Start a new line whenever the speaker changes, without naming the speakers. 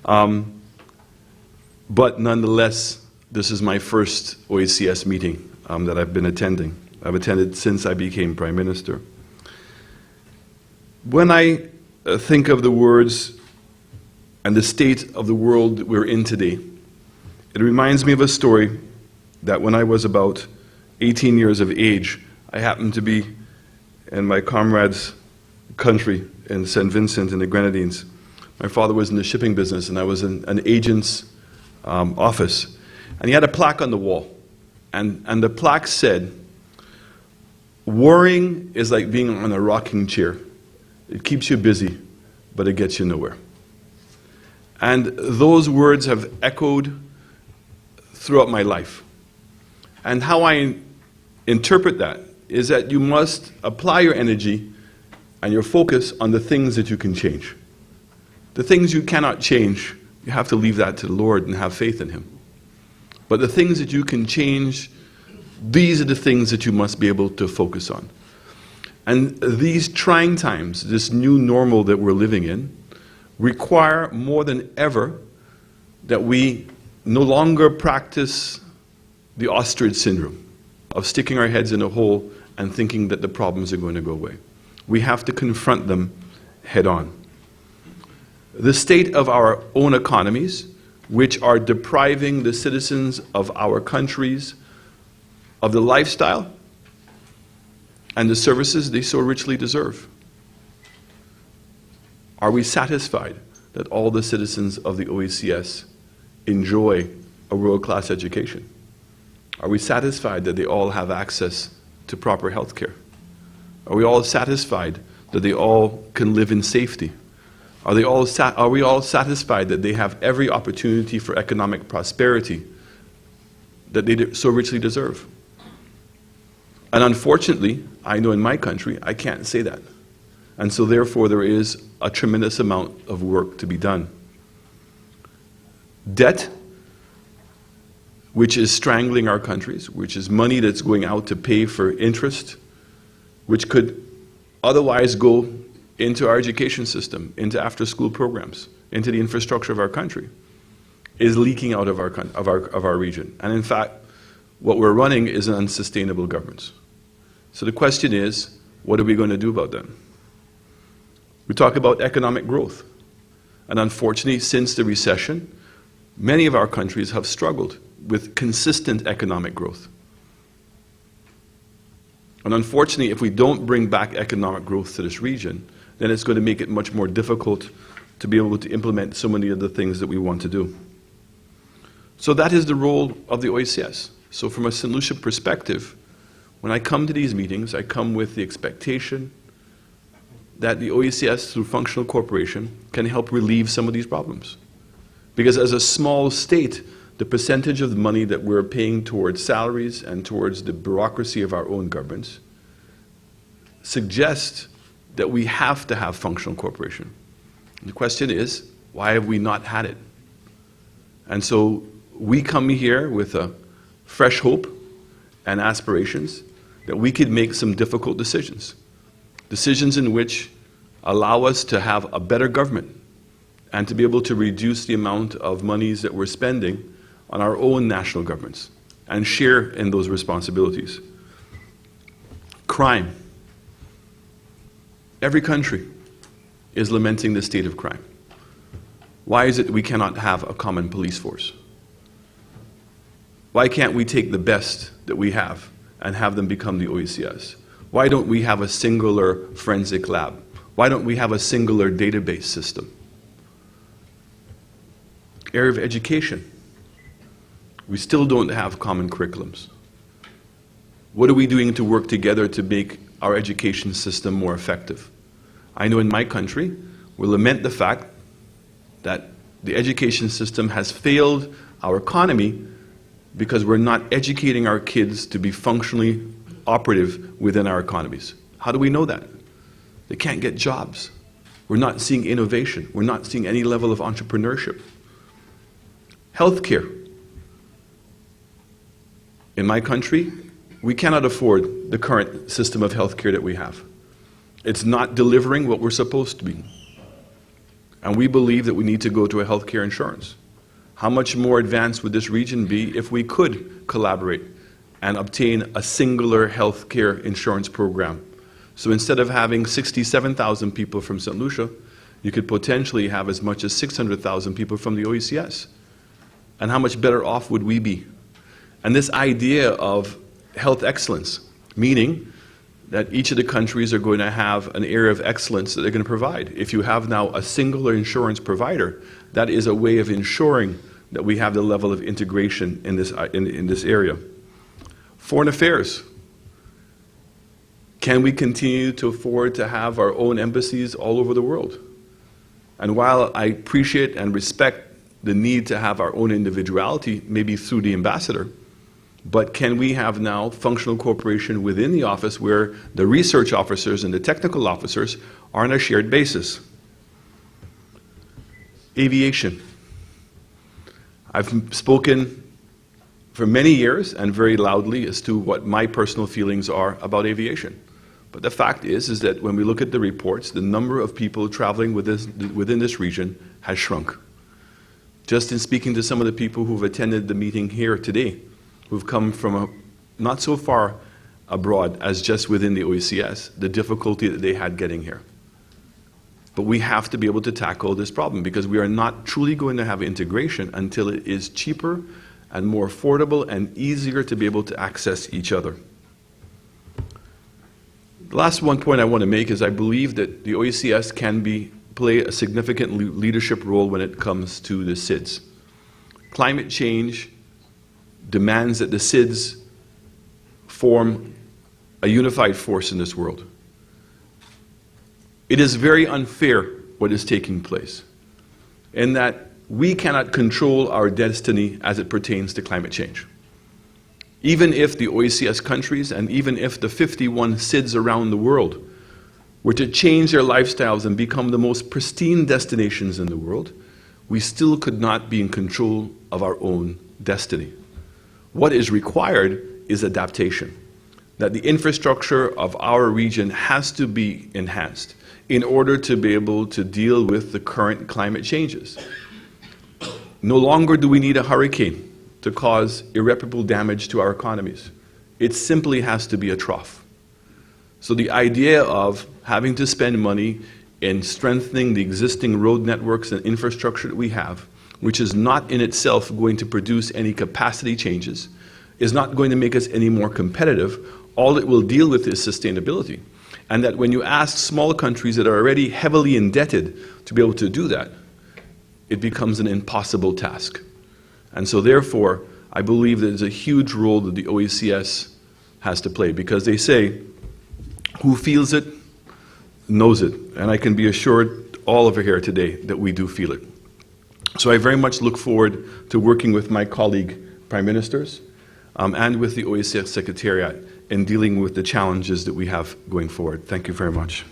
But nonetheless, this is my first OECS meeting that I've been attending. I've attended since I became Prime Minister. When I think of the words and the state of the world that we're in today, it reminds me of a story that when I was about 18 years of age, I happened to be in my comrade's country in St. Vincent in the Grenadines. My father was in the shipping business, and I was in an agent's office. And he had a plaque on the wall. And the plaque said, "Worrying is like being on a rocking chair. It keeps you busy, but it gets you nowhere." And those words have echoed throughout my life. And how I interpret that is that you must apply your energy and your focus on the things that you can change. The things you cannot change, you have to leave that to the Lord and have faith in Him. But the things that you can change, these are the things that you must be able to focus on. And these trying times, this new normal that we're living in, require more than ever that we no longer practice the ostrich syndrome of sticking our heads in a hole and thinking that the problems are going to go away. We have to confront them head on. The state of our own economies, which are depriving the citizens of our countries of the lifestyle and the services they so richly deserve. Are we satisfied that all the citizens of the OECS enjoy a world-class education? Are we satisfied that they all have access to proper health care? Are we all satisfied that they all can live in safety? Are we all satisfied that they have every opportunity for economic prosperity that they so richly deserve? And unfortunately, I know in my country, I can't say that. And so therefore, there is a tremendous amount of work to be done. Debt, which is strangling our countries, which is money that's going out to pay for interest, which could otherwise go into our education system, into after-school programs, into the infrastructure of our country, is leaking out of our region. And in fact, what we're running is an unsustainable governance. So the question is, what are we going to do about that? We talk about economic growth. And unfortunately, since the recession, many of our countries have struggled with consistent economic growth. And unfortunately, if we don't bring back economic growth to this region, then it's going to make it much more difficult to be able to implement so many of the things that we want to do. So that is the role of the OECS. So from a St. Lucia perspective, when I come to these meetings, I come with the expectation that the OECS, through functional cooperation, can help relieve some of these problems. Because as a small state, the percentage of the money that we're paying towards salaries and towards the bureaucracy of our own governments suggests that we have to have functional cooperation. And the question is, why have we not had it? And so we come here with a fresh hope and aspirations that we could make some difficult decisions. Decisions in which allow us to have a better government and to be able to reduce the amount of monies that we're spending on our own national governments and share in those responsibilities. Crime. Every country is lamenting the state of crime. Why is it that we cannot have a common police force? Why can't we take the best that we have and have them become the OECS? Why don't we have a singular forensic lab? Why don't we have a singular database system? Area of education. We still don't have common curriculums. What are we doing to work together to make our education system more effective? I know in my country, we lament the fact that the education system has failed our economy because we're not educating our kids to be functionally operative within our economies. How do we know that? They can't get jobs. We're not seeing innovation. We're not seeing any level of entrepreneurship. Healthcare. In my country, we cannot afford the current system of healthcare that we have. It's not delivering what we're supposed to be. And we believe that we need to go to a healthcare insurance. How much more advanced would this region be if we could collaborate and obtain a singular healthcare insurance program? So instead of having 67,000 people from St. Lucia, you could potentially have as much as 600,000 people from the OECS. And how much better off would we be? And this idea of health excellence, meaning that each of the countries are going to have an area of excellence that they're going to provide. If you have now a singular insurance provider, that is a way of ensuring that we have the level of integration in this area. Foreign affairs. Can we continue to afford to have our own embassies all over the world? And while I appreciate and respect the need to have our own individuality, maybe through the ambassador, but can we have now functional cooperation within the office where the research officers and the technical officers are on a shared basis? Aviation. I've spoken for many years and very loudly as to what my personal feelings are about aviation. But the fact is that when we look at the reports, the number of people traveling within this region has shrunk. Just in speaking to some of the people who've attended the meeting here today, who've come from not so far abroad as just within the OECS, the difficulty that they had getting here. But we have to be able to tackle this problem because we are not truly going to have integration until it is cheaper and more affordable and easier to be able to access each other. The last one point I want to make is I believe that the OECS can play a significant leadership role when it comes to the SIDS. Climate change demands that the SIDS form a unified force in this world. It is very unfair what is taking place in that we cannot control our destiny as it pertains to climate change. Even if the OECS countries and even if the 51 SIDS around the world were to change their lifestyles and become the most pristine destinations in the world, we still could not be in control of our own destiny. What is required is adaptation, that the infrastructure of our region has to be enhanced in order to be able to deal with the current climate changes. No longer do we need a hurricane to cause irreparable damage to our economies. It simply has to be a trough. So the idea of having to spend money in strengthening the existing road networks and infrastructure that we have, which is not in itself going to produce any capacity changes, is not going to make us any more competitive. All it will deal with is sustainability. And that when you ask small countries that are already heavily indebted to be able to do that, it becomes an impossible task. And so therefore, I believe there's a huge role that the OECS has to play, because they say, who feels it, knows it. And I can be assured, all of you here today, that we do feel it. So I very much look forward to working with my colleague Prime Ministers and with the OECS Secretariat in dealing with the challenges that we have going forward. Thank you very much.